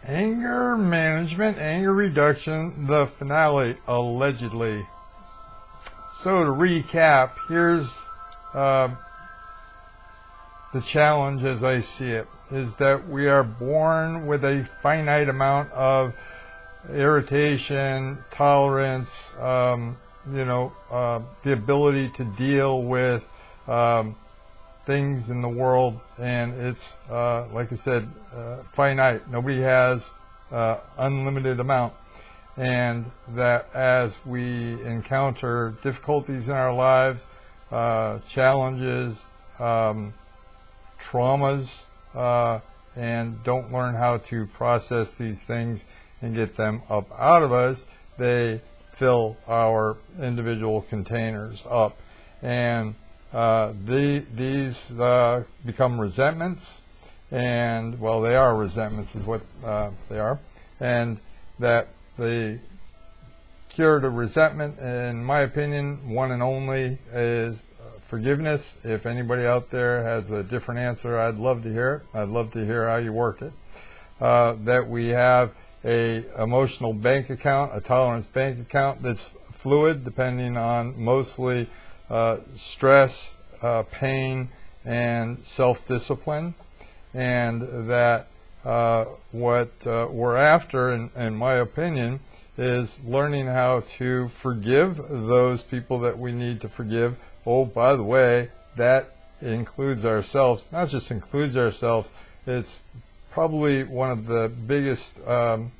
Anger management, anger reduction, the finale, allegedly. So to recap, here's the challenge as I see it, is that we are born with a finite amount of irritation, tolerance, the ability to deal with things in the world, and it's like I said, finite. Nobody has unlimited amount, and that as we encounter difficulties in our lives, challenges, traumas, and don't learn how to process these things and get them up out of us, they fill our individual containers up, and these become resentments, and well, they are resentments is what they are, and that the cure to resentment, in my opinion, one and only, is forgiveness. If anybody out there has a different answer, I'd love to hear it. I'd love to hear how you work it. That we have a emotional bank account, a tolerance bank account that's fluid, depending on mostly stress, pain, and self-discipline, and that what we're after, in my opinion, is learning how to forgive those people that we need to forgive. Oh, by the way, that includes ourselves. Not just includes ourselves, it's probably one of the biggest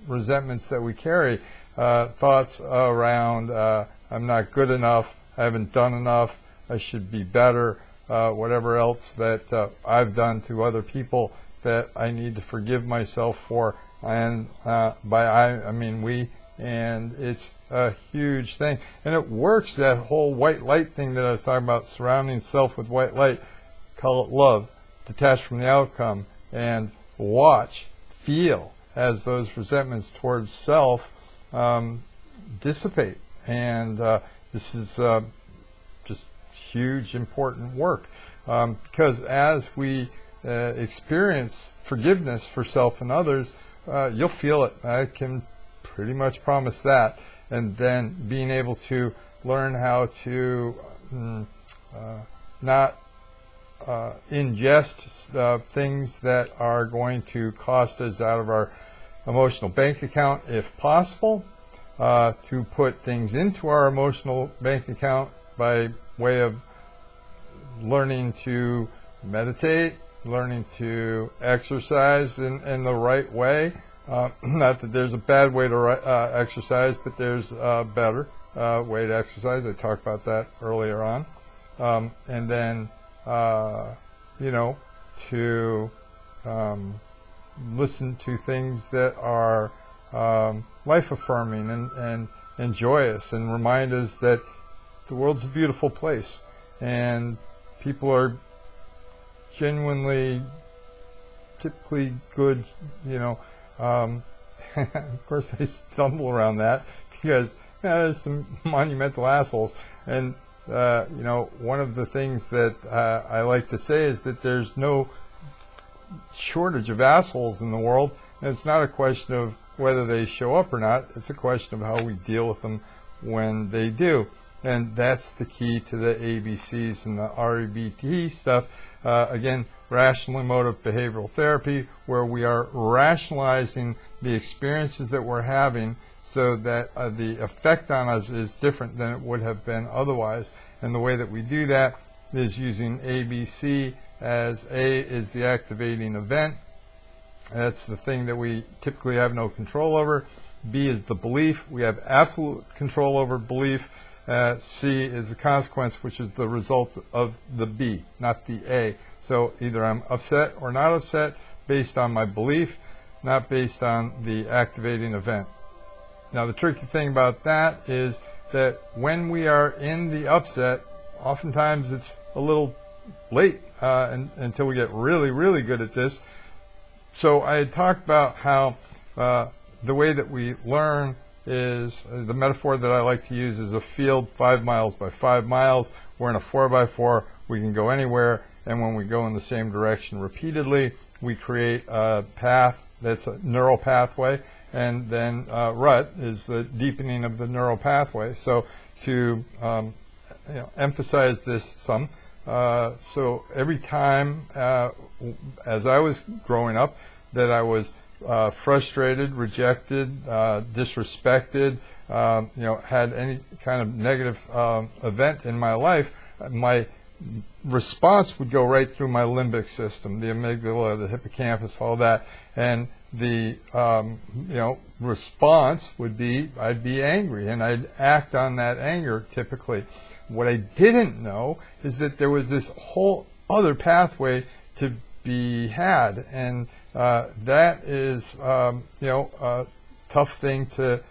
resentments that we carry, thoughts around I'm not good enough, I haven't done enough, I should be better, whatever else that I've done to other people that I need to forgive myself for. And by I mean we, and it's a huge thing. And it works, that whole white light thing that I was talking about, surrounding self with white light. Call it love, detached from the outcome, and watch, feel as those resentments towards self dissipate. And this is just huge, important work, because as we experience forgiveness for self and others, you'll feel it. I can pretty much promise that. And then being able to learn how to not ingest things that are going to cost us out of our emotional bank account, if possible, to put things into our emotional bank account by way of learning to meditate, learning to exercise in the right way. Not that there's a bad way to exercise, but there's a better way to exercise. I talked about that earlier on. And then, to listen to things that are life-affirming and joyous, and remind us that the world's a beautiful place, and people are genuinely, typically good, of course I stumble around that because there's some monumental assholes, and one of the things that I like to say is that there's no shortage of assholes in the world, and it's not a question of whether they show up or not, it's a question of how we deal with them when they do. And that's the key to the ABCs and the REBT stuff. Again, rational emotive behavioral therapy, where we are rationalizing the experiences that we're having so that the effect on us is different than it would have been otherwise. And the way that we do that is using ABC, as A is the activating event. That's the thing that we typically have no control over. B is the belief. We have absolute control over belief. C is the consequence, which is the result of the B, not the A. So either I'm upset or not upset based on my belief, not based on the activating event. Now the tricky thing about that is that when we are in the upset, oftentimes it's a little late until we get really, really good at this. So I had talked about how the way that we learn is, the metaphor that I like to use is a field 5 miles by 5 miles. We're in a 4x4, we can go anywhere, and when we go in the same direction repeatedly, we create a path That's a neural pathway. And then rut is the deepening of the neural pathway. So to emphasize this some, so every time as I was growing up that I was frustrated, rejected, disrespected, had any kind of negative event in my life, my response would go right through my limbic system, the amygdala, the hippocampus, all that, and the response would be I'd be angry and I'd act on that anger typically. What I didn't know is that there was this whole other pathway to be had, and that is a tough thing to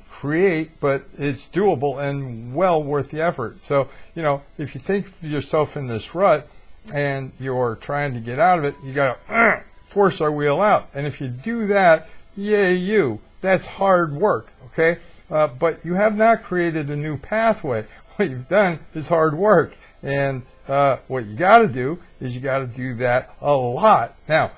create, but it's doable and well worth the effort. So if you think of yourself in this rut and you're trying to get out of it, you got to force our wheel out. And if you do that, yay you. That's hard work, okay? But you have not created a new pathway. What you've done is hard work. And what you got to do is you got to do that a lot. Now,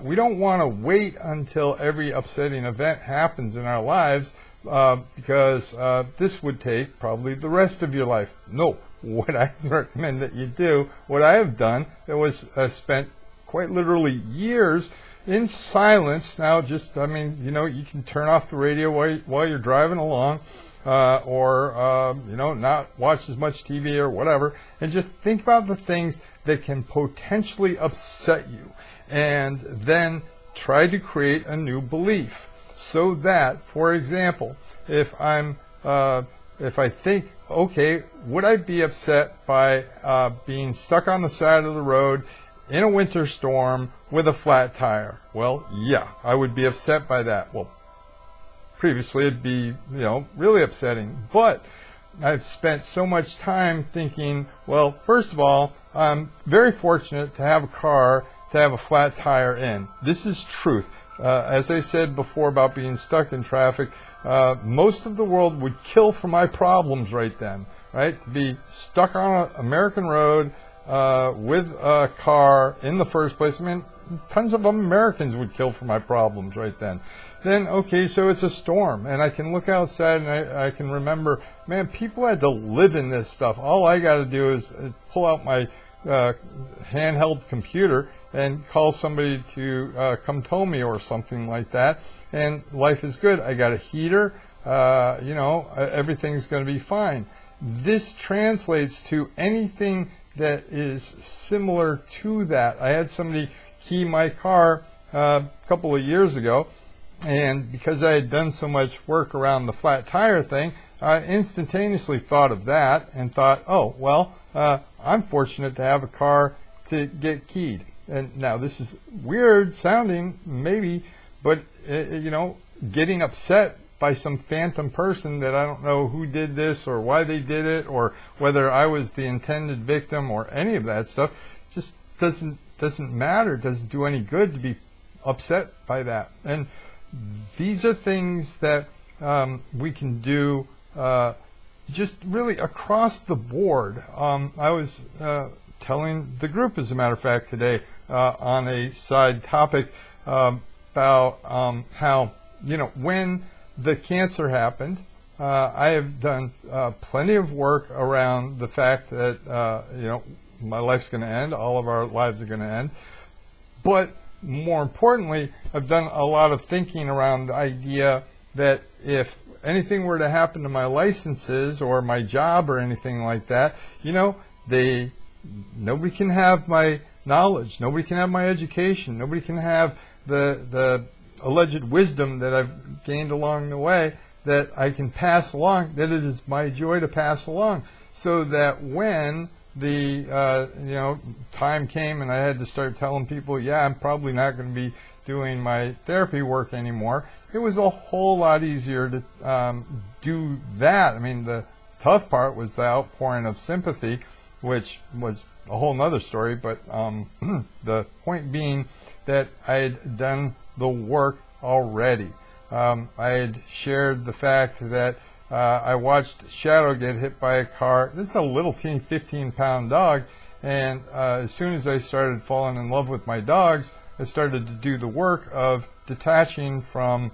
we don't want to wait until every upsetting event happens in our lives because this would take probably the rest of your life. No, what I recommend that you do, what I have done, it was spent quite literally years in silence. Now, you can turn off the radio while you're driving along, or not watch as much TV or whatever, and just think about the things that can potentially upset you, and then try to create a new belief. So that, for example, if I think, okay, would I be upset by being stuck on the side of the road in a winter storm with a flat tire? Well, yeah, I would be upset by that. Well, previously it'd be, really upsetting. But I've spent so much time thinking, well, first of all, I'm very fortunate to have a car to have a flat tire in. This is truth. As I said before about being stuck in traffic, most of the world would kill for my problems right then, right? To be stuck on an American road with a car in the first place. I mean, tons of Americans would kill for my problems right then. Then, okay, so it's a storm, and I can look outside and I can remember, man, people had to live in this stuff. All I got to do is pull out my handheld computer and call somebody to come tow me or something like that, and life is good. I got a heater, everything's going to be fine. This translates to anything that is similar to that. I had somebody key my car a couple of years ago, and because I had done so much work around the flat tire thing, I instantaneously thought of that and thought, oh, well, I'm fortunate to have a car to get keyed. And now this is weird sounding, maybe, but, getting upset by some phantom person that I don't know who did this or why they did it or whether I was the intended victim or any of that stuff just doesn't matter. It doesn't do any good to be upset by that. And these are things that we can do just really across the board. I was telling the group, as a matter of fact, today on a side topic about how, when the cancer happened, I have done plenty of work around the fact that, my life's going to end, all of our lives are going to end. But more importantly, I've done a lot of thinking around the idea that if anything were to happen to my licenses or my job or anything like that, nobody can have my knowledge, nobody can have my education, nobody can have the alleged wisdom that I've gained along the way that I can pass along, that it is my joy to pass along, so that when the time came and I had to start telling people, yeah, I'm probably not going to be doing my therapy work anymore, it was a whole lot easier to do that. I mean, the tough part was the outpouring of sympathy, which was a whole nother story, but the point being that I had done the work already. I had shared the fact that I watched Shadow get hit by a car. This is a little teeny 15-pound dog, and as soon as I started falling in love with my dogs, I started to do the work of detaching from,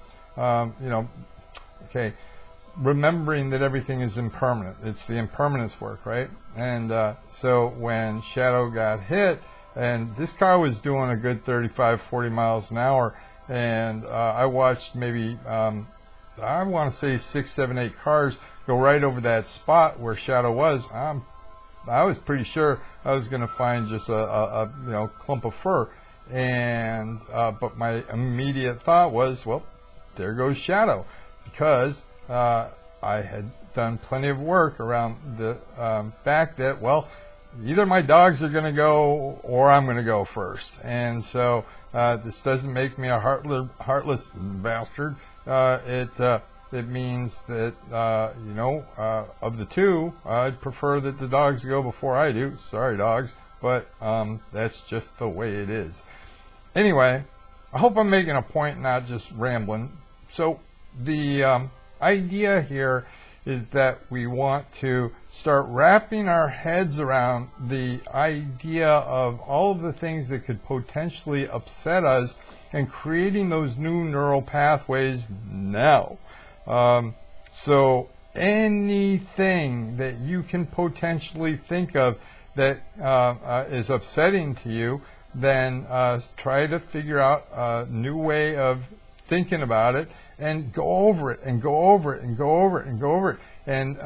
remembering that everything is impermanent. It's the impermanence work, right? And so when Shadow got hit, and this car was doing a good 35, 40 miles an hour, and I watched maybe, I want to say 6, 7, 8 cars go right over that spot where Shadow was. I was pretty sure I was going to find just a clump of fur, and but my immediate thought was, well, there goes Shadow, because I had done plenty of work around the fact that, well, either my dogs are going to go or I'm going to go first. And so this doesn't make me a heartless bastard. It means that, of the two, I'd prefer that the dogs go before I do. Sorry, dogs, but that's just the way it is. Anyway, I hope I'm making a point, not just rambling. So the idea here is that we want to start wrapping our heads around the idea of all of the things that could potentially upset us and creating those new neural pathways now. So anything that you can potentially think of that is upsetting to you, then try to figure out a new way of thinking about it, and go over it and go over it and go over it and go over it, and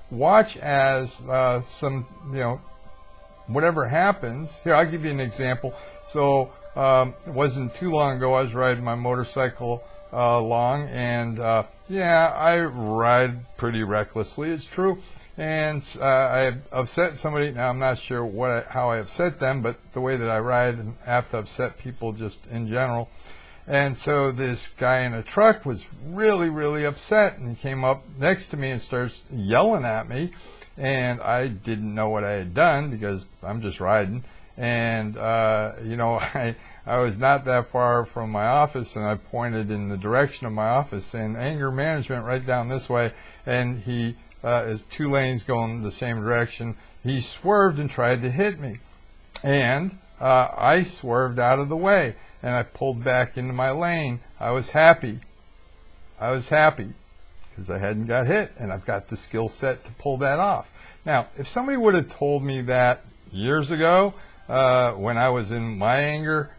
watch as some whatever happens. Here, I'll give you an example. So it wasn't too long ago, I was riding my motorcycle along, and I ride pretty recklessly, it's true, and I upset somebody. Now I'm not sure how I upset them, but the way that I ride and have to upset people just in general. And so this guy in a truck was really, really upset, and he came up next to me and starts yelling at me, and I didn't know what I had done because I'm just riding. And I was not that far from my office, and I pointed in the direction of my office saying, anger management, right down this way. And he is 2 lanes going the same direction. He swerved and tried to hit me, and I swerved out of the way, and I pulled back into my lane. I was happy because I hadn't got hit, and I've got the skill set to pull that off. Now, if somebody would have told me that years ago, when I was in my anger,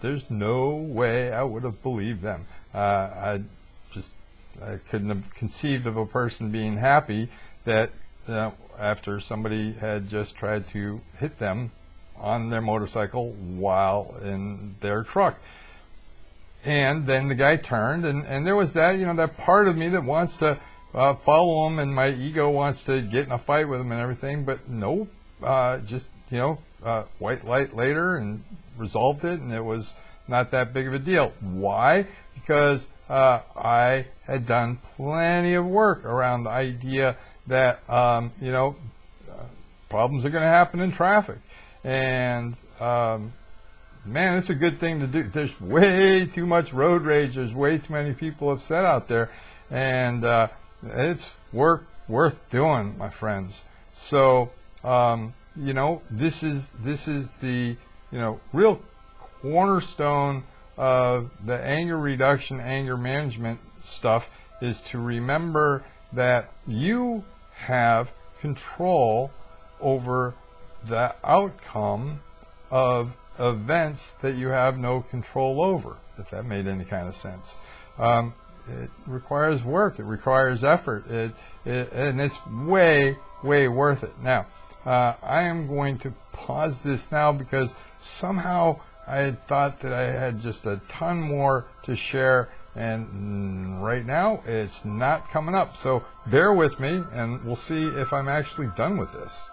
there's no way I would have believed them. I couldn't have conceived of a person being happy that after somebody had just tried to hit them on their motorcycle while in their truck. And then the guy turned, and there was that, that part of me that wants to follow him, and my ego wants to get in a fight with him and everything, but no, just, white light later and resolved it, and it was not that big of a deal. Why? Because I had done plenty of work around the idea that, problems are going to happen in traffic. And, man, it's a good thing to do. There's way too much road rage. There's way too many people upset out there. And it's work worth doing, my friends. So, this is the, real cornerstone of the anger reduction, anger management stuff, is to remember that you have control over the outcome of events that you have no control over, if that made any kind of sense. It requires work, it requires effort, and it's way, way worth it. Now, I am going to pause this now because somehow I had thought that I had just a ton more to share, and right now it's not coming up. So bear with me, and we'll see if I'm actually done with this.